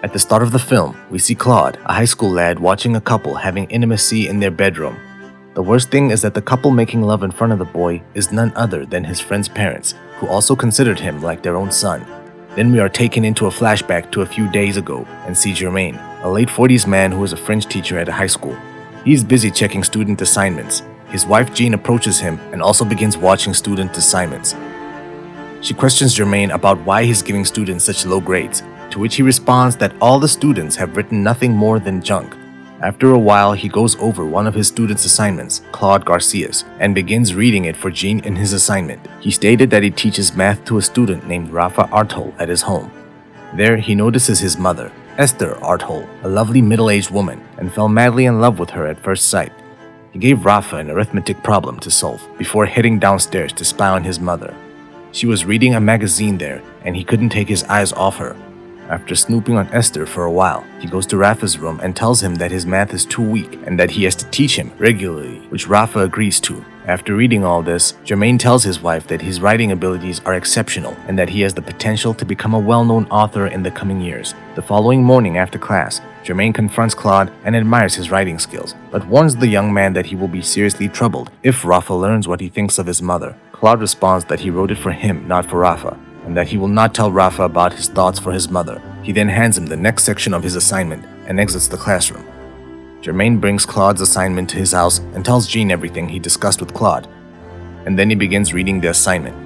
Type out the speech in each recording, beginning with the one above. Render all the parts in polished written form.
At the start of the film, we see Claude, a high school lad, watching a couple having intimacy in their bedroom. The worst thing is that the couple making love in front of the boy is none other than his friend's parents, who also considered him like their own son. Then we are taken into a flashback to a few days ago and see Germain, a late 40s man who is a French teacher at a high school. He is busy checking student assignments. His wife Jean approaches him and also begins watching student assignments. She questions Germain about why he's giving students such low grades, to which he responds that all the students have written nothing more than junk. After a while, he goes over one of his students' assignments, Claude Garcia's, and begins reading it for Jean in his assignment. He stated that he teaches math to a student named Rafa Artol at his home. There, he notices his mother, Esther Artol, a lovely middle-aged woman, and fell madly in love with her at first sight. He gave Rafa an arithmetic problem to solve before heading downstairs to spy on his mother. She was reading a magazine there, and he couldn't take his eyes off her. After snooping on Esther for a while, he goes to Rafa's room and tells him that his math is too weak and that he has to teach him regularly, which Rafa agrees to. After reading all this, Germain tells his wife that his writing abilities are exceptional and that he has the potential to become a well-known author in the coming years. The following morning after class, Germain confronts Claude and admires his writing skills, but warns the young man that he will be seriously troubled if Rafa learns what he thinks of his mother. Claude responds that he wrote it for him, not for Rafa, and that he will not tell Rafa about his thoughts for his mother. He then hands him the next section of his assignment and exits the classroom. Germain brings Claude's assignment to his house and tells Jean everything he discussed with Claude, and then he begins reading the assignment.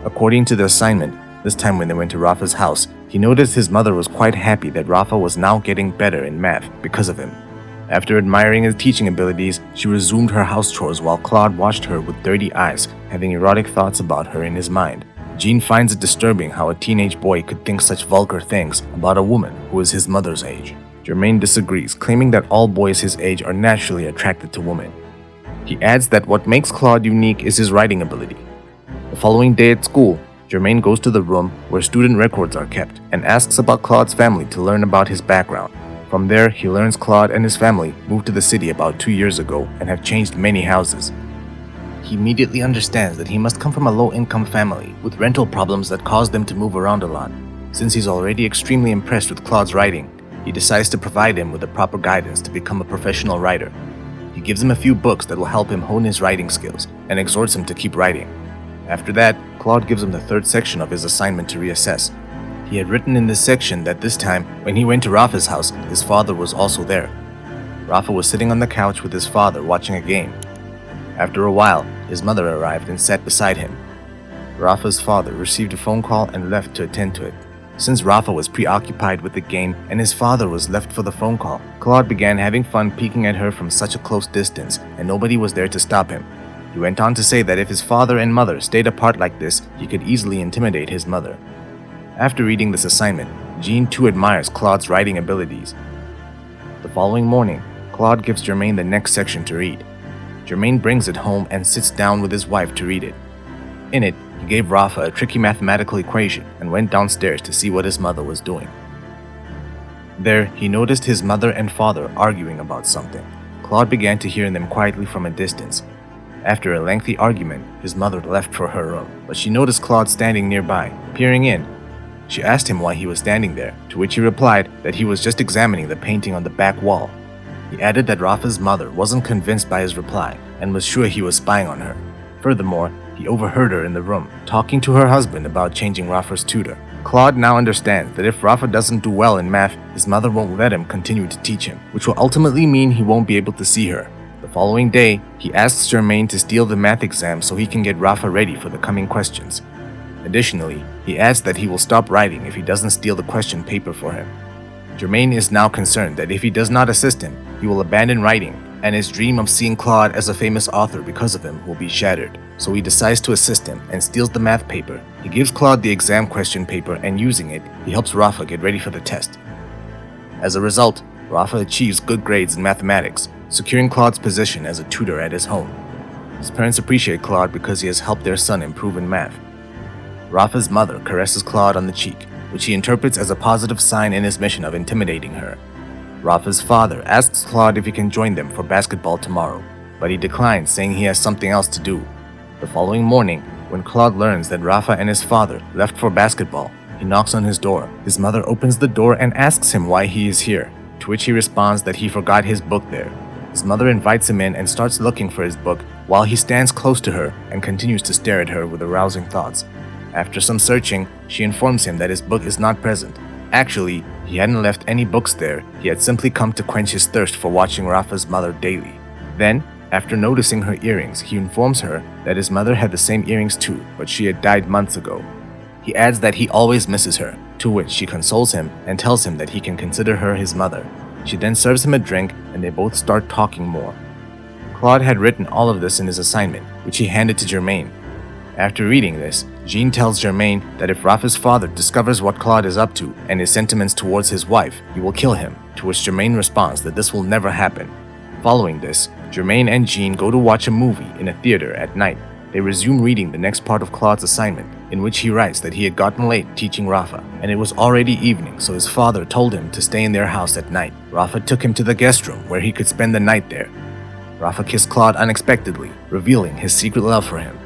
According to the assignment, this time when they went to Rafa's house, he noticed his mother was quite happy that Rafa was now getting better in math because of him. After admiring his teaching abilities, she resumed her house chores while Claude watched her with dirty eyes, having erotic thoughts about her in his mind. Jean finds it disturbing how a teenage boy could think such vulgar things about a woman who is his mother's age. Germain disagrees, claiming that all boys his age are naturally attracted to women. He adds that what makes Claude unique is his writing ability. The following day at school, Germain goes to the room where student records are kept and asks about Claude's family to learn about his background. From there, he learns Claude and his family moved to the city about 2 years ago and have changed many houses. He immediately understands that he must come from a low-income family with rental problems that cause them to move around a lot. Since he's already extremely impressed with Claude's writing, he decides to provide him with the proper guidance to become a professional writer. He gives him a few books that will help him hone his writing skills and exhorts him to keep writing. After that, Claude gives him the third section of his assignment to reassess. He had written in this section that this time, when he went to Rafa's house, his father was also there. Rafa was sitting on the couch with his father watching a game. After a while, his mother arrived and sat beside him. Rafa's father received a phone call and left to attend to it. Since Rafa was preoccupied with the game and his father was left for the phone call, Claude began having fun peeking at her from such a close distance, and nobody was there to stop him. He went on to say that if his father and mother stayed apart like this, he could easily intimidate his mother. After reading this assignment, Jean too admires Claude's writing abilities. The following morning, Claude gives Germain the next section to read. Germain brings it home and sits down with his wife to read it. In it, he gave Rafa a tricky mathematical equation and went downstairs to see what his mother was doing. There, he noticed his mother and father arguing about something. Claude began to hear them quietly from a distance. After a lengthy argument, his mother left for her room, but she noticed Claude standing nearby, peering in. She asked him why he was standing there, to which he replied that he was just examining the painting on the back wall. He added that Rafa's mother wasn't convinced by his reply and was sure he was spying on her. Furthermore, he overheard her in the room, talking to her husband about changing Rafa's tutor. Claude now understands that if Rafa doesn't do well in math, his mother won't let him continue to teach him, which will ultimately mean he won't be able to see her. The following day, he asks Germain to steal the math exam so he can get Rafa ready for the coming questions. Additionally, he adds that he will stop writing if he doesn't steal the question paper for him. Germain is now concerned that if he does not assist him, he will abandon writing, and his dream of seeing Claude as a famous author because of him will be shattered. So he decides to assist him and steals the math paper. He gives Claude the exam question paper, and using it, he helps Rafa get ready for the test. As a result, Rafa achieves good grades in mathematics, securing Claude's position as a tutor at his home. His parents appreciate Claude because he has helped their son improve in math. Rafa's mother caresses Claude on the cheek, which he interprets as a positive sign in his mission of intimidating her. Rafa's father asks Claude if he can join them for basketball tomorrow, but he declines, saying he has something else to do. The following morning, when Claude learns that Rafa and his father left for basketball, He knocks on his door. His mother opens the door and asks him why he is here, to which he responds that he forgot his book there. His mother invites him in and starts looking for his book while he stands close to her and continues to stare at her with arousing thoughts. After some searching, she informs him that his book is not present. Actually, he hadn't left any books there. He had simply come to quench his thirst for watching Rafa's mother daily. Then, after noticing her earrings, he informs her that his mother had the same earrings too, but she had died months ago. He adds that he always misses her, to which she consoles him and tells him that he can consider her his mother. She then serves him a drink and they both start talking more. Claude had written all of this in his assignment, which he handed to Germaine. After reading this, Jean tells Germaine that if Rafa's father discovers what Claude is up to and his sentiments towards his wife, he will kill him, to which Germaine responds that this will never happen. Following this, Germaine and Jean go to watch a movie in a theater at night. They resume reading the next part of Claude's assignment, in which he writes that he had gotten late teaching Rafa, and it was already evening, so his father told him to stay in their house at night. Rafa took him to the guest room where he could spend the night there. Rafa kissed Claude unexpectedly, revealing his secret love for him.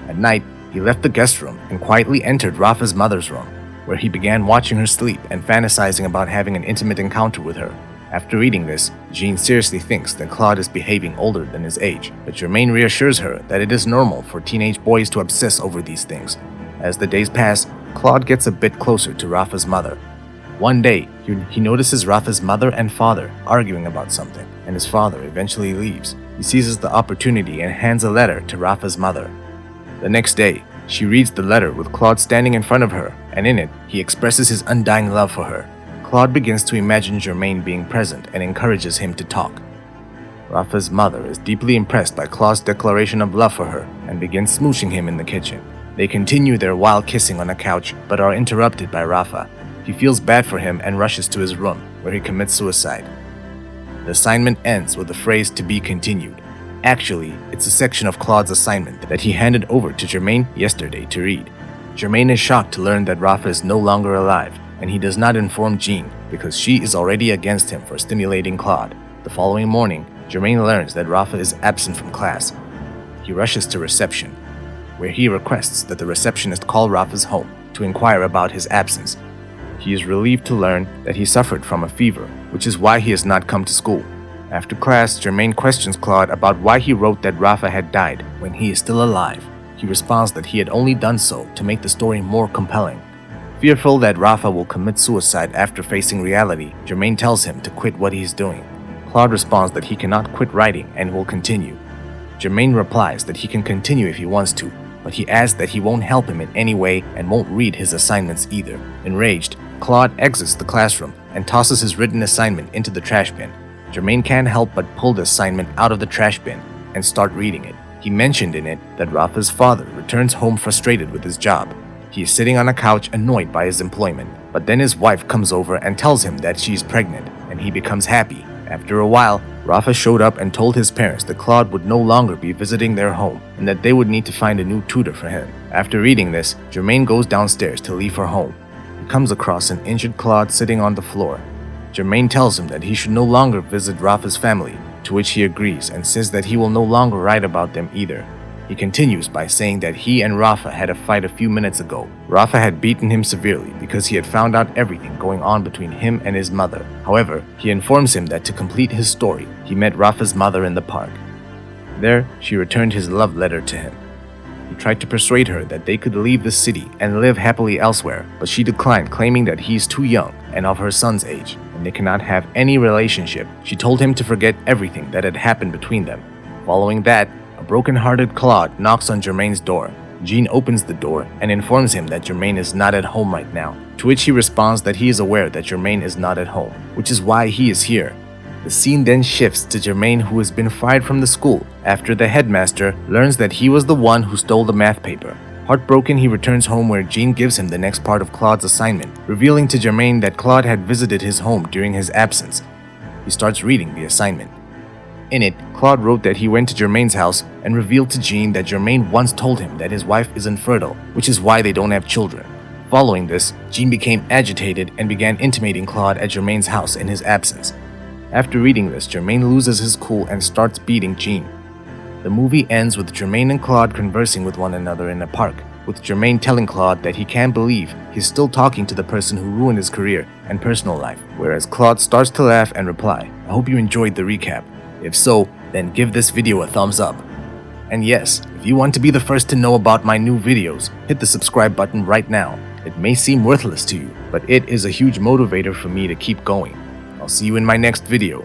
At night, he left the guest room and quietly entered Rafa's mother's room, where he began watching her sleep and fantasizing about having an intimate encounter with her. After reading this, Jean seriously thinks that Claude is behaving older than his age, but Germaine reassures her that it is normal for teenage boys to obsess over these things. As the days pass, Claude gets a bit closer to Rafa's mother. One day, he notices Rafa's mother and father arguing about something, and his father eventually leaves. He seizes the opportunity and hands a letter to Rafa's mother. The next day, she reads the letter with Claude standing in front of her, and in it, he expresses his undying love for her. Claude begins to imagine Germaine being present and encourages him to talk. Rafa's mother is deeply impressed by Claude's declaration of love for her and begins smooching him in the kitchen. They continue their wild kissing on a couch but are interrupted by Rafa. He feels bad for him and rushes to his room, where he commits suicide. The assignment ends with the phrase "to be continued." Actually, it's a section of Claude's assignment that he handed over to Germaine yesterday to read. Germaine is shocked to learn that Rafa is no longer alive, and he does not inform Jean because she is already against him for stimulating Claude. The following morning, Germaine learns that Rafa is absent from class. He rushes to reception, where he requests that the receptionist call Rafa's home to inquire about his absence. He is relieved to learn that he suffered from a fever, which is why he has not come to school. After class, Germaine questions Claude about why he wrote that Rafa had died when he is still alive. He responds that he had only done so to make the story more compelling. Fearful that Rafa will commit suicide after facing reality, Germaine tells him to quit what he is doing. Claude responds that he cannot quit writing and will continue. Germaine replies that he can continue if he wants to, but he adds that he won't help him in any way and won't read his assignments either. Enraged, Claude exits the classroom and tosses his written assignment into the trash bin. Germaine can't help but pull the assignment out of the trash bin and start reading it. He mentioned in it that Rafa's father returns home frustrated with his job. He is sitting on a couch annoyed by his employment, but then his wife comes over and tells him that she is pregnant, and he becomes happy. After a while, Rafa showed up and told his parents that Claude would no longer be visiting their home and that they would need to find a new tutor for him. After reading this, Germaine goes downstairs to leave her home. He comes across an injured Claude sitting on the floor. Germaine tells him that he should no longer visit Rafa's family, to which he agrees and says that he will no longer write about them either. He continues by saying that he and Rafa had a fight a few minutes ago. Rafa had beaten him severely because he had found out everything going on between him and his mother. However, he informs him that to complete his story, he met Rafa's mother in the park. There, she returned his love letter to him. He tried to persuade her that they could leave the city and live happily elsewhere, but she declined, claiming that he is too young and of her son's age, and they cannot have any relationship. She told him to forget everything that had happened between them. Following that, a broken-hearted Claude knocks on Germaine's door. Jean opens the door and informs him that Germaine is not at home right now, to which he responds that he is aware that Germaine is not at home, which is why he is here. The scene then shifts to Germaine, who has been fired from the school after the headmaster learns that he was the one who stole the math paper. Heartbroken, he returns home where Jean gives him the next part of Claude's assignment, revealing to Germaine that Claude had visited his home during his absence. He starts reading the assignment. In it, Claude wrote that he went to Germaine's house and revealed to Jean that Germaine once told him that his wife is infertile, which is why they don't have children. Following this, Jean became agitated and began intimating Claude at Germaine's house in his absence. After reading this, Germaine loses his cool and starts beating Jean. The movie ends with Germaine and Claude conversing with one another in a park, with Jermaine telling Claude that he can't believe he's still talking to the person who ruined his career and personal life, whereas Claude starts to laugh and reply, "I hope you enjoyed the recap. If so, then give this video a thumbs up. And yes, if you want to be the first to know about my new videos, hit the subscribe button right now. It may seem worthless to you, but it is a huge motivator for me to keep going. I'll see you in my next video.